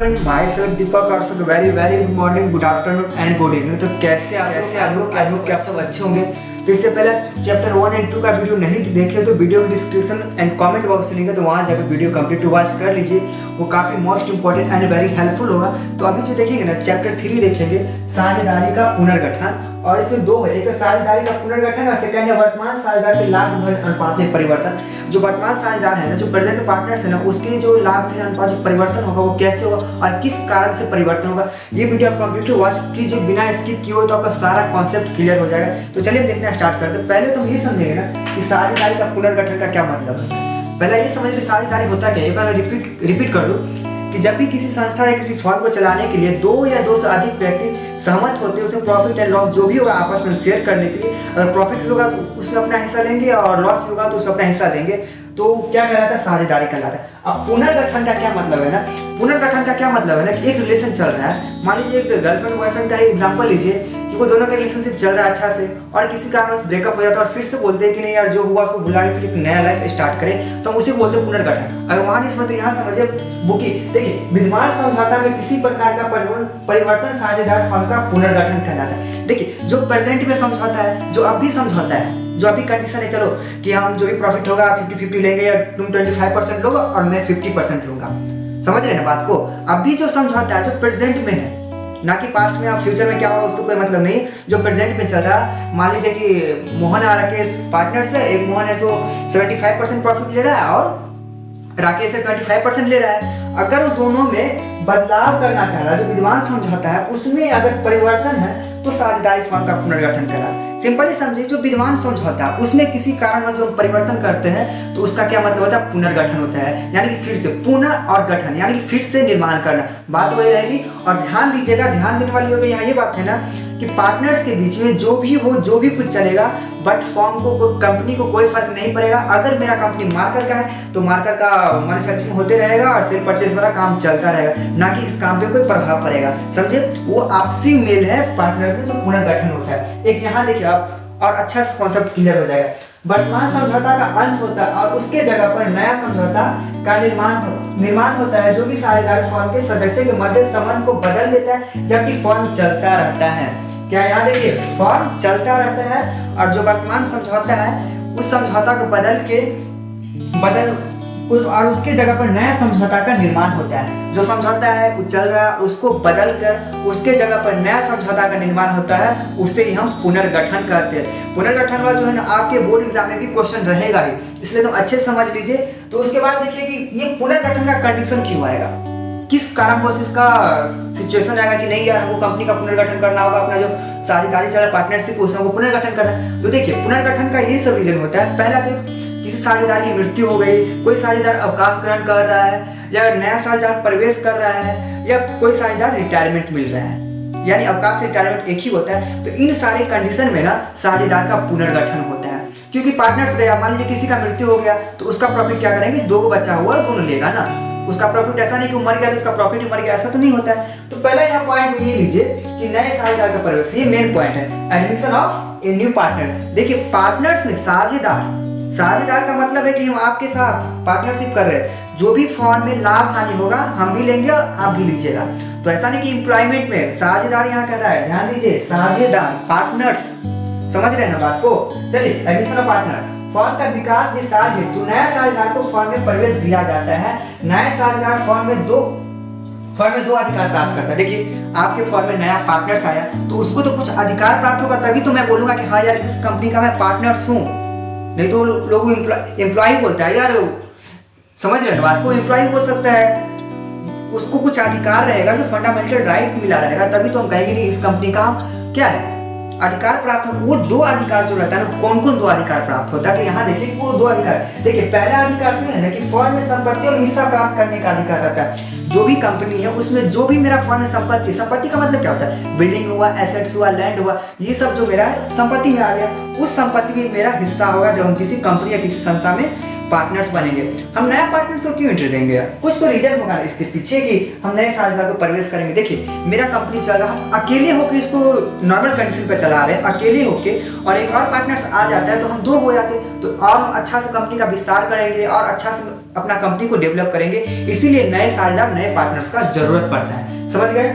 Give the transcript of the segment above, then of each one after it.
My self दीपक और very very good morning, good afternoon and good evening. तो कैसे I hope कि आप सब अच्छे होंगे। तो इससे पहले चैप्टर 1 और 2 का वीडियो नहीं देखे तो वीडियो के डिस्क्रिप्शन एंड कमेंट बॉक्स में लिंक है, तो वहाँ जाकर वीडियो कंप्लीट टू वॉच कर लीजिए। वो काफ़ी most important and very helpful होगा। तो अभी जो देखेंगे ना, चैप्टर 3 देखेंगे साझेदारी का पुनर्गठन, और इसमें दो है, एक तो साझेदारी का पुनर्गठन और सेकंड है वर्तमान साझेदार के लाभ अनुपात में परिवर्तन। जो वर्तमान साझेदार है ना, जो प्रेजेंट पार्टनर्स है ना, उसके जो लाभ अनुपात जो परिवर्तन होगा वो कैसे होगा और किस कारण से परिवर्तन होगा, ये वीडियो आप कंप्लीट वॉच कीजिए बिना स्किप किए हो, तो आपका सारा कॉन्सेप्ट क्लियर हो जाएगा। तो चलिए देखना स्टार्ट करते हैं। पहले तो हम ये समझेंगे ना कि साझेदारी का पुनर्गठन का क्या मतलब है। पहले ये समझिए साझेदारी होता क्या है। एक बार रिपीट कर दूं कि जब भी किसी संस्था या किसी फर्म को चलाने के लिए दो या दो से अधिक व्यक्ति सहमत होते हैं, उसमें प्रॉफिट एंड लॉस जो भी होगा आपस में शेयर करने के लिए, अगर प्रॉफिट होगा तो उसमें अपना हिस्सा लेंगे और लॉस होगा तो उसमें अपना हिस्सा देंगे, तो क्या कहलाता है, साझेदारी कहलाता है। अब पुनर्गठन का क्या मतलब है ना, पुनर्गठन का क्या मतलब है ना कि एक रिलेशन चल रहा है, मान लीजिए एक गर्लफ्रेंड बॉयफ्रेंड का ही एग्जांपल लीजिए कि वो दोनों का रिलेशनशिप चल रहा है अच्छा से, और किसी कारणवश ब्रेकअप हो जाता है और फिर से बोलते हैं कि नहीं यार जो हुआ उसको भुला के फिर एक नया लाइफ स्टार्ट करें, तो हम उसे बोलते हैं पुनर्गठन। अगर वहाँ नहीं समझ तो यहाँ समझिए बुकी। देखिए, विद्यमान समझौता में किसी प्रकार का परिवर्तन साझेदार फर्म का पुनर्गठन कहलाता है। देखिए, जो प्रेजेंट में समझौता है, जो अभी समझौता है, जो अभी कंडीशन है, चलो कि हम जो भी प्रॉफिट होगा 50-50 लेंगे, या तुम 25% लोगे और मैं 50% लूंगा, समझ रहे हैं ना बात को। अभी जो समझौता है जो प्रेजेंट में है, ना कि पास्ट में या फ्यूचर में क्या होगा उससे कोई मतलब नहीं, जो प्रेजेंट में चल रहा है। मान लीजिए कि मोहन और राकेश पार्टनर्स है, एक मोहन है सो 75% प्रॉफिट ले रहा है और राकेश से 25% ले रहा है। अगर वो दोनों में बदलाव करना चाह रहा है, जो विद्यमान समझौता है उसमें अगर परिवर्तन है, तो साझेदारी फर्म का पुनर्गठन कहलाता है। सिंपली समझिए, जो विद्यमान समझौता है उसमें किसी कारणवश जो परिवर्तन करते हैं, तो उसका क्या मतलब होता है, पुनर्गठन होता है। यानी कि फिर से पुनः और गठन, यानी कि फिर से निर्माण करना, बात वही रहेगी। और ध्यान दीजिएगा, ध्यान देने वाली होगी यहाँ ये बात है ना कि पार्टनर्स के बीच में जो भी हो, जो भी कुछ चलेगा, बट फर्म को, कंपनी को कोई फर्क नहीं पड़ेगा। अगर मेरा कंपनी मार्कर का है तो मार्कर का मैन्युफैक्चरिंग होते रहेगा और सेल परचेज वाला काम चलता रहेगा, ना कि इस काम पे कोई प्रभाव पड़ेगा। समझे, वो आपसी मेल है पार्टनर से जो पुनर्गठन होता है। एक यहाँ देखिए आप, और अच्छा कॉन्सेप्ट क्लियर हो जाएगा। वर्तमान समझौता का अंत होता है और उसके जगह पर नया समझौता का निर्माण होता है, जो कि साझेदार फर्म के सदस्यों के मध्य संबंध को बदल देता है, जबकि फर्म चलता रहता है। क्या यहाँ देखिए, फर्म चलता रहता है और जो वर्तमान समझौता है उस समझौता को और उसके जगह पर नया समझौता का निर्माण होता है। जो समझौता है वो चल रहा है, उसको बदल कर उसके जगह पर नया समझौता का निर्माण होता है, उसे ही हम पुनर्गठन कहते हैं। पुनर्गठन वाला जो है ना, आपके बोर्ड एग्जाम में भी क्वेश्चन रहेगा ही, इसलिए तुम अच्छे समझ लीजिए। तो उसके बाद देखिए कि ये पुनर्गठन का कंडीशन क्यों आएगा, किस कारणवश इसका सिचुएशन आएगा कि नहीं यार हमको कंपनी का पुनर्गठन करना होगा, अपना जो साझेदारी चल रहा पार्टनरशिप उसको पुनर्गठन करना। तो देखिए, पुनर्गठन का ये सब रीजन होता है। पहला तो किसी साझेदार की मृत्यु हो गई, कोई साझेदार अवकाश ग्रहण कर रहा है, या नया साझेदार प्रवेश कर रहा है, या कोई साझेदार रिटायरमेंट मिल रहा है, यानी अवकाश से रिटायरमेंट एक ही होता है। तो इन सारे कंडीशन में ना साझेदार का पुनर्गठन होता है, क्योंकि पार्टनर्स गया, मान लीजिए किसी का मृत्यु हो गया तो उसका प्रॉफिट क्या करेंगे, दो बचा हुआ दोनों लेगा ना, उसका प्रॉफिट ऐसा नहीं कि मर गया तो उसका प्रॉफिट ही मर गया, ऐसा तो नहीं होता है। तो पहला यहाँ पॉइंट ये लीजिए कि नए साझेदार का प्रवेश, ये मेन पॉइंट है, admission of a new partner. देखिए, पार्टनर्स में साझेदार का मतलब है कि हम आपके साथ पार्टनरशिप कर रहे हैं, जो भी फर्म में लाभ हानि होगा हम भी लेंगे और आप भी लीजिएगा। तो ऐसा नहीं कि एम्प्लॉयमेंट में साझेदार यहाँ कर रहा है, ध्यान दीजिए, साझेदार पार्टनर्स, समझ रहे हैं ना बात को। चलिए, एडमिशन ऑफ पार्टनर, फर्म का विकास विस्तार हेतु नया साझेदार को फर्म में प्रवेश दिया जाता है। नया साझेदार फर्म में दो अधिकार प्राप्त करता है। देखिए, आपके फर्म में नया पार्टनर्स आया तो उसको तो कुछ अधिकार प्राप्त होगा, तभी तो मैं बोलूंगा कि हाँ यार इस कंपनी का मैं पार्टनर्स हूँ। नहीं तो लोग एम्प्लॉय बोलता है यार, समझ रहे हैं बात को, एम्प्लॉय बोल सकता है, उसको कुछ अधिकार रहेगा, जो फंडामेंटल राइट मिला रहेगा, तभी तो हम कहेंगे नहीं इस कंपनी का क्या है अधिकार प्राप्त हो। वो दो अधिकार जो रहता है ना, कौन कौन दो अधिकार प्राप्त होता है, तो यहाँ देखिए वो दो अधिकार। देखिए, पहला अधिकार तो है ना कि फर्म में संपत्ति और हिस्सा प्राप्त करने का अधिकार रहता है। जो भी कंपनी है उसमें जो भी मेरा फर्म में संपत्ति का मतलब क्या होता है, बिल्डिंग हुआ, एसेट्स हुआ, लैंड हुआ, ये सब जो मेरा संपत्ति में आ गया, उस संपत्ति में मेरा हिस्सा होगा जब हम किसी कंपनी या किसी संस्था में पार्टनर्स बनेंगे। हम नया पार्टनर्स को क्यों एंट्री देंगे, कुछ तो रीजन होगा इसके पीछे कि हम नए साझेदार को प्रवेश करेंगे। देखिए, मेरा कंपनी चल रहा, हम अकेले होकर इसको नॉर्मल कंडीशन पे चला रहे हैं, अकेले होके, और एक और पार्टनर्स आ जाता है तो हम दो हो जाते, तो और हम अच्छा से कंपनी का विस्तार करेंगे और अच्छा से अपना कंपनी को डेवलप करेंगे, इसीलिए नए साझेदार, नए पार्टनर्स का जरूरत पड़ता है। समझ गए?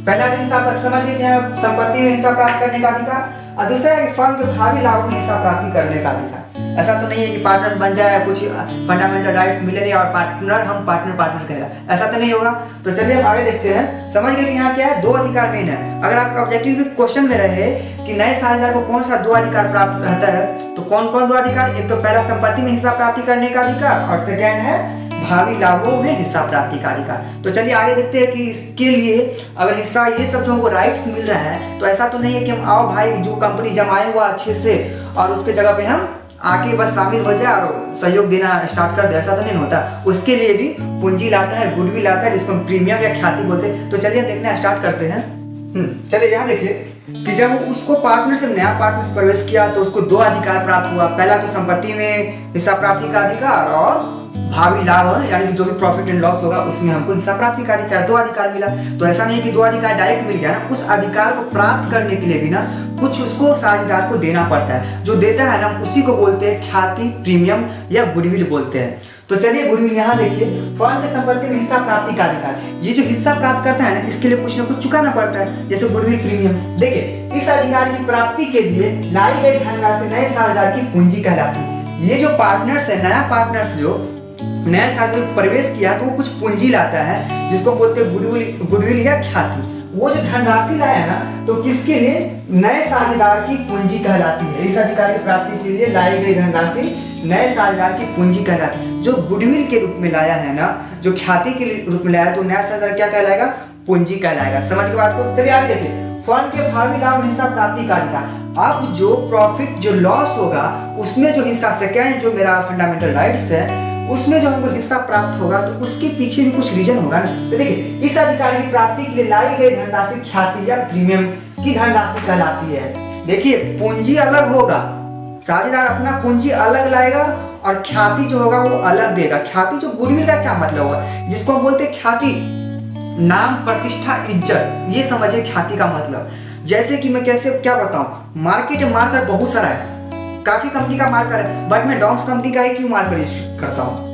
पहला हिस्सा समझ गए क्या? संपत्ति में हिस्सा प्राप्त करने का अधिकार, और दूसरा है फर्म के भावी लाभ में हिस्सा प्राप्ति करने का अधिकार। ऐसा तो नहीं है कि पार्टनर्स बन जाए, कुछ फंडामेंटल राइट्स मिले नहीं और पार्टनर हम पार्टनर कह रहा, ऐसा तो नहीं होगा। तो चलिए हम आगे देखते हैं। समझ गए कि यहाँ क्या है? 2 अधिकार मेन है। अगर आपका ऑब्जेक्टिव क्वेश्चन में रहे कि नए साझेदार को कौन सा 2 अधिकार प्राप्त रहता है, तो कौन कौन 2 अधिकार? एक तो पहला संपत्ति में हिस्सा प्राप्ति करने का अधिकार, और सेकेंड है भावी लाभों में हिस्सा प्राप्ति का अधिकार। तो चलिए आगे देखते हैं कि इसके लिए अगर हिस्सा ये सब जो हमको राइट्स मिल रहा है, तो ऐसा तो नहीं है कि हम आओ भाई जो कंपनी जमाए हुआ अच्छे से और उसके जगह पे हम आके बस शामिल हो जाए और सहयोग देना स्टार्ट कर दे, ऐसा तो नहीं होता। उसके लिए भी पूंजी लाता है, गुडविल लाता है, जिसको हम प्रीमियम या ख्याति बोलते हैं। तो चलिए देखना स्टार्ट करते हैं। चलिए यहाँ देखिए कि जब उसको पार्टनरशिप, नया पार्टनरशिप प्रवेश किया तो उसको 2 अधिकार प्राप्त हुआ। पहला तो संपत्ति में हिस्सा प्राप्ति का अधिकार, और भावी लाभ यानी कि जो भी प्रॉफिट एंड लॉस होगा उसमें हमको हिस्सा प्राप्ति का अधिकार, 2 अधिकार मिला। तो ऐसा नहीं कि 2 अधिकार डायरेक्ट मिल गया ना, उस अधिकार को प्राप्त करने के लिए भी ना कुछ उसको साझेदार को देना पड़ता है। जो देता है ना उसी को बोलते हैं ख्याति, प्रीमियम या गुडविल बोलते हैं। तो चलिए गुडविल यहाँ देखिए, फर्म की संपत्ति में हिस्सा प्राप्ति का अधिकार, ये जो हिस्सा प्राप्त करता है ना इसके लिए कुछ ना कुछ चुकाना पड़ता है, जैसे गुडविल, प्रीमियम। देखिए इस अधिकार की प्राप्ति के लिए लाई गई धनराशि नए साझेदार की पूंजी कहलाती है। ये जो पार्टनर्स है, नया पार्टनर्स जो नया साझेदार प्रवेश किया तो वो कुछ पूंजी लाता है, जिसको बोलते हैं गुडविल या ख्याति। वो जो धनराशि लाया ना तो किसके लिए? नए साझेदार की पूंजी कहलाती है। इस अधिकार की प्राप्ति के लिए लाई गई धनराशि नए साझेदार की पूंजी कहलाती है। जो गुडविल के रूप में लाया है ना, जो ख्याति के रूप में लाया, तो नया साझेदार क्या कहलाएगा? पूंजी कहलाएगा। समझ के बात को? चलिए आगे देखिए। फर्म के भावी लाभ हिस्सा प्राप्ति का अधिकार, अब जो प्रॉफिट, जो लॉस होगा उसमें जो हिस्सा, सेकेंड जो मेरा फंडामेंटल राइट्स है उसमें जो हमको हिस्सा प्राप्त होगा तो उसके पीछे भी कुछ रीजन होगा ना। तो देखिए इस अधिकार की प्राप्ति के लिए लाई गई धनराशि ख्याति या प्रीमियम की धनराशि कहलाती है। देखिए पूंजी अलग होगा, साझेदार अपना पूंजी अलग लाएगा और ख्याति जो होगा वो अलग देगा। ख्याति जो गुडविल का क्या मतलब होगा, जिसको हम बोलते हैं ख्याति, नाम, प्रतिष्ठा, इज्जत, ये समझिए ख्याति का मतलब। जैसे कि मैं कैसे क्या बताऊं, मार्केट में मार्कर बहुत सारा है, काफी कंपनी का मार्कर है, बट मैं डॉम्स कंपनी का ही क्यों मार्कर यूज करता हूँ,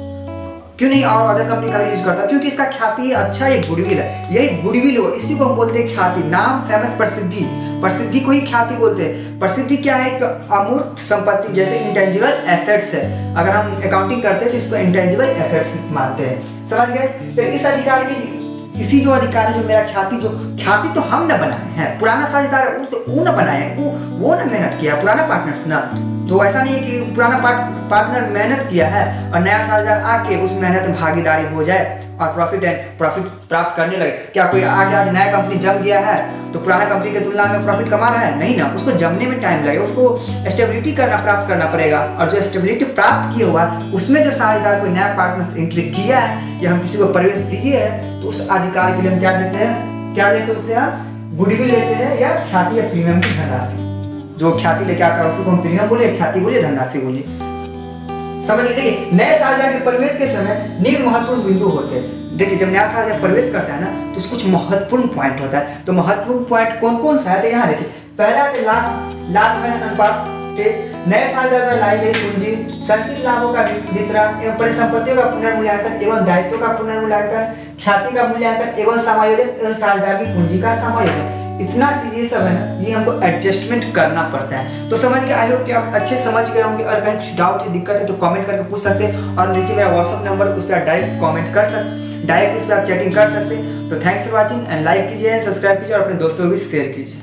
क्यों नहीं और अदर कंपनी का यूज करता हूँ? क्योंकि इसका ख्याति अच्छा एक गुडविल है, यही गुडविल हो, इसी को हम बोलते हैं ख्याति। नाम, फेमस, प्रसिद्धि, प्रसिद्धि को ही ख्याति बोलते हैं। प्रसिद्धि क्या है? एक अमूर्त संपत्ति, जैसे इंटेंजिबल एसेट्स है। अगर हम अकाउंटिंग करते हैं तो इसको इंटेंजिबल एसेट्स मानते हैं। समझ गए? चलिए इस अधिकार की, इसी जो अधिकार है जो मेरा ख्याति, जो ख्याति तो हम न बनाए हैं, पुराना साझेदार है वो न बनाए हैं, वो न मेहनत किया, पुराना पार्टनर्स ना। तो ऐसा नहीं है कि पुराना पार्टनर मेहनत किया है और नया साझेदार आके उस मेहनत में भागीदारी हो जाए और प्रॉफिट प्राप्त करने लगे। क्या कोई आगे आज नया कंपनी जम गया है तो पुराना कंपनी के तुलना में प्रॉफिट कमा रहा है? नहीं ना, उसको जमने में टाइम लगेगा, उसको स्टेबिलिटी प्राप्त करना पड़ेगा। और जो स्टेबिलिटी प्राप्त किया हुआ उसमें जो साझेदार कोई नया पार्टनर एंट्री किया है या हम किसी को प्रवेश दिए है तो उस अधिकार के लिए हम क्या देते हैं? क्या लेते हैं उससे? हम गुडविल लेते हैं या ख्याति या प्रीमियम की धनराशि। जो ख्याति लेके आता है उसको हम प्रीमियम बोले, ख्याति बोले, धनराशि बोले। समझ लीजिए नए साझेदार के प्रवेश के समय निम्न महत्वपूर्ण बिंदु होते हैं। देखिए जब नया साझेदार प्रवेश करता है ना तो उसको कुछ महत्वपूर्ण पॉइंट होता है। तो महत्वपूर्ण पॉइंट कौन कौन सा है? तो यहाँ देखिए, पहला लाभ अनुपात, नए साझेदार लाई गई पूंजी, संचित लाभों का वितरण एवं परिसंपत्तियों का पुनर्मूल्यांकन एवं दायित्वों का पुनर्मूल्यांकन, ख्याति का मूल्यांकन एवं समायोजन, साझेदार की पूंजी का समायोजन। इतना चीज ये सब है ना, ये हमको एडजस्टमेंट करना पड़ता है। तो समझ के आई होप कि आप अच्छे समझ गए होंगे। और कहीं कुछ डाउट है, दिक्कत है तो कमेंट करके पूछ सकते हैं। और नीचे मेरा व्हाट्सअप नंबर, उस पर डायरेक्ट कमेंट कर सकते, डायरेक्ट उस पर आप चैटिंग कर सकते हैं। तो thanks for watching and like कीजिए, सब्सक्राइब कीजिए और अपने दोस्तों को भी शेयर कीजिए।